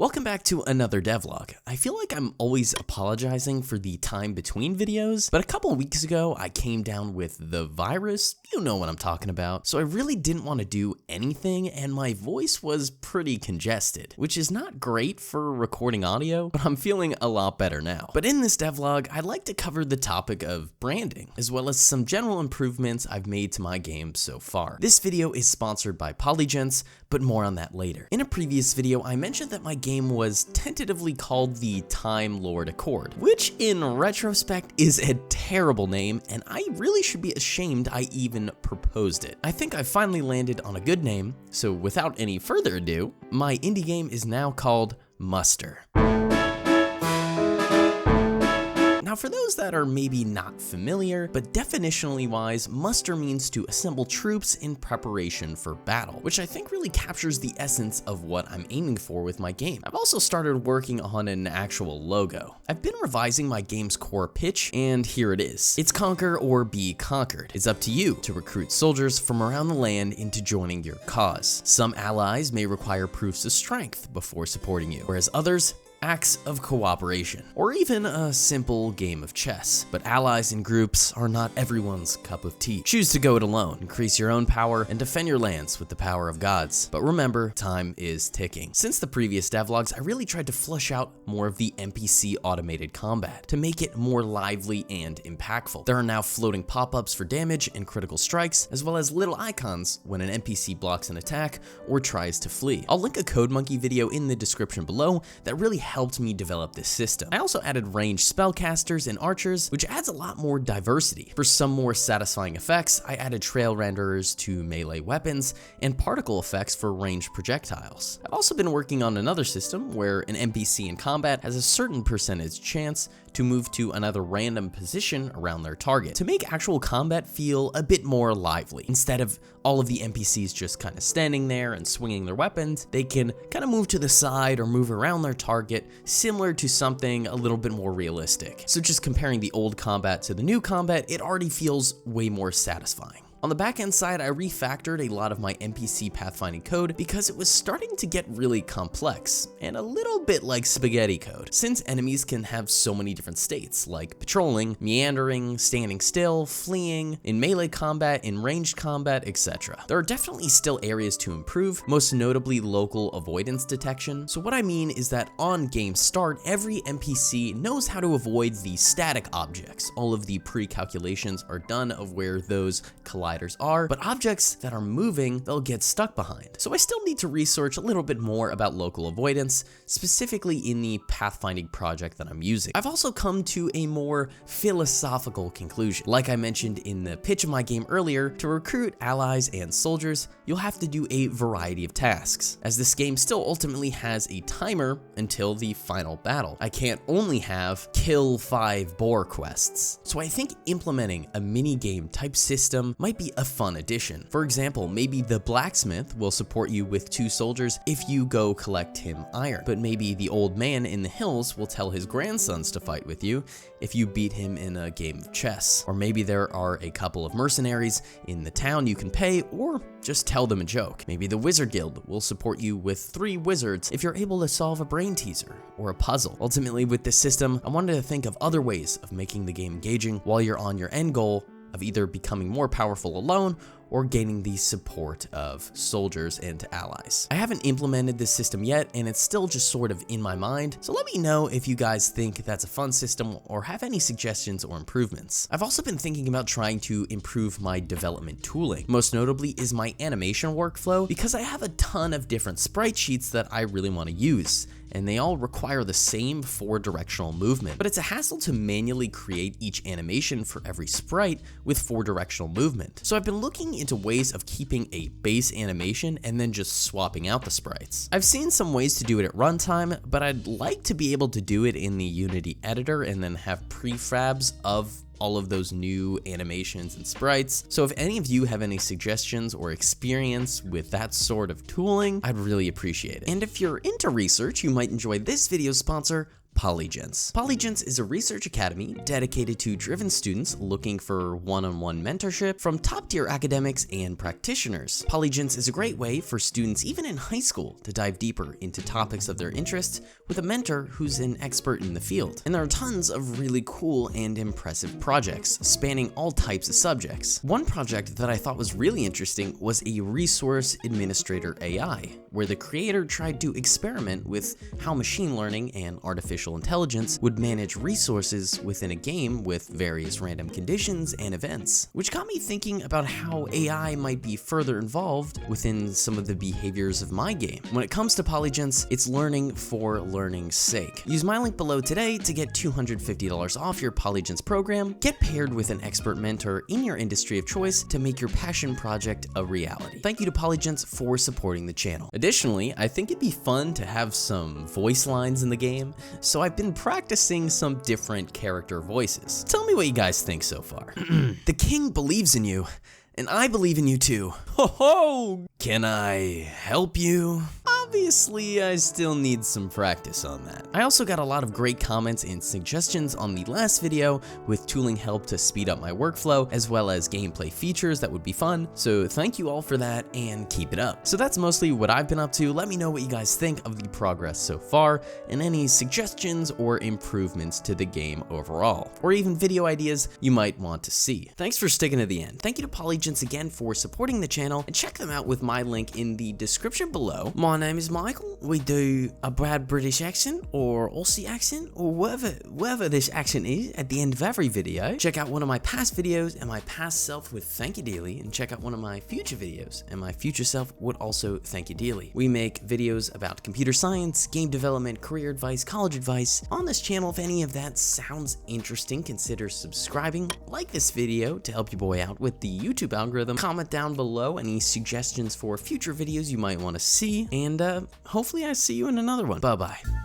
Welcome back to another devlog. I feel like I'm always apologizing for the time between videos, but a couple weeks ago I came down with the virus, you know what I'm talking about, so I really didn't want to do anything and my voice was pretty congested, which is not great for recording audio, but I'm feeling a lot better now. But in this devlog, I'd like to cover the topic of branding, as well as some general improvements I've made to my game so far. This video is sponsored by Polygents, but more on that later. In a previous video, I mentioned that my game was tentatively called the Time Lord Accord, which in retrospect is a terrible name, and I really should be ashamed I even proposed it. I think I finally landed on a good name, so without any further ado, my indie game is now called Muster. Now for those that are maybe not familiar, but definitionally wise, muster means to assemble troops in preparation for battle, which I think really captures the essence of what I'm aiming for with my game. I've also started working on an actual logo. I've been revising my game's core pitch, and here it is. It's conquer or be conquered. It's up to you to recruit soldiers from around the land into joining your cause. Some allies may require proofs of strength before supporting you, whereas others acts of cooperation, or even a simple game of chess. But allies and groups are not everyone's cup of tea. Choose to go it alone, increase your own power, and defend your lands with the power of gods. But remember, time is ticking. Since the previous devlogs, I really tried to flush out more of the NPC automated combat to make it more lively and impactful. There are now floating pop-ups for damage and critical strikes, as well as little icons when an NPC blocks an attack or tries to flee. I'll link a Code Monkey video in the description below that really helped me develop this system. I also added ranged spellcasters and archers, which adds a lot more diversity. For some more satisfying effects, I added trail renderers to melee weapons and particle effects for ranged projectiles. I've also been working on another system where an NPC in combat has a certain percentage chance to move to another random position around their target to make actual combat feel a bit more lively. Instead of all of the NPCs just kind of standing there and swinging their weapons, they can kind of move to the side or move around their target, similar to something a little bit more realistic. So just comparing the old combat to the new combat, it already feels way more satisfying. On the back-end side, I refactored a lot of my NPC pathfinding code because it was starting to get really complex and a little bit like spaghetti code, since enemies can have so many different states, like patrolling, meandering, standing still, fleeing, in melee combat, in ranged combat, etc. There are definitely still areas to improve, most notably local avoidance detection. So what I mean is that on game start, every NPC knows how to avoid the static objects. All of the pre-calculations are done of where those colliders are, but objects that are moving, they'll get stuck behind. So I still need to research a little bit more about local avoidance, specifically in the pathfinding project that I'm using. I've also come to a more philosophical conclusion. Like I mentioned in the pitch of my game earlier, to recruit allies and soldiers, you'll have to do a variety of tasks, as this game still ultimately has a timer until the final battle. I can't only have kill 5 boar quests. So I think implementing a mini game type system might be a fun addition. For example, maybe the blacksmith will support you with 2 soldiers if you go collect him iron, but maybe the old man in the hills will tell his grandsons to fight with you if you beat him in a game of chess. Or maybe there are a couple of mercenaries in the town you can pay, or just tell them a joke. Maybe the wizard guild will support you with 3 wizards if you're able to solve a brain teaser or a puzzle. Ultimately, with this system, I wanted to think of other ways of making the game engaging while you're on your end goal of either becoming more powerful alone or gaining the support of soldiers and allies. I haven't implemented this system yet, and it's still just sort of in my mind, so let me know if you guys think that's a fun system or have any suggestions or improvements. I've also been thinking about trying to improve my development tooling. Most notably is my animation workflow, because I have a ton of different sprite sheets that I really want to use, and they all require the same 4-directional movement. But it's a hassle to manually create each animation for every sprite with 4-directional movement. So I've been looking into ways of keeping a base animation and then just swapping out the sprites. I've seen some ways to do it at runtime, but I'd like to be able to do it in the Unity editor and then have prefabs of all of those new animations and sprites. So if any of you have any suggestions or experience with that sort of tooling, I'd really appreciate it. And if you're into research, you might enjoy this video's sponsor, Polygence. Polygence is a research academy dedicated to driven students looking for one-on-one mentorship from top-tier academics and practitioners. Polygence is a great way for students even in high school to dive deeper into topics of their interest with a mentor who's an expert in the field. And there are tons of really cool and impressive projects spanning all types of subjects. One project that I thought was really interesting was a resource administrator AI, where the creator tried to experiment with how machine learning and artificial intelligence would manage resources within a game with various random conditions and events, which got me thinking about how AI might be further involved within some of the behaviors of my game. When it comes to Polygence, it's learning for learning's sake. Use my link below today to get $250 off your Polygence program, get paired with an expert mentor in your industry of choice to make your passion project a reality. Thank you to Polygence for supporting the channel. Additionally, I think it'd be fun to have some voice lines in the game, so I've been practicing some different character voices. Tell me what you guys think so far. The king believes in you, and I believe in you too. Ho ho! Can I help you? Obviously, I still need some practice on that. I also got a lot of great comments and suggestions on the last video with tooling help to speed up my workflow, as well as gameplay features that would be fun, so thank you all for that and keep it up. So that's mostly what I've been up to. Let me know what you guys think of the progress so far and any suggestions or improvements to the game overall, or even video ideas you might want to see. Thanks for sticking to the end. Thank you to Polygence again for supporting the channel, and check them out with my link in the description below. My name is Michael. We do a bad British accent or Aussie accent or whatever this accent is at the end of every video. Check out one of my past videos and my past self would thank you dearly, and check out one of my future videos and my future self would also thank you dearly. We make videos about computer science, game development, career advice, college advice on this channel. If any of that sounds interesting, consider subscribing, like this video to help your boy out with the YouTube algorithm, comment down below any suggestions for future videos you might want to see, and hopefully I see you in another one. Bye bye.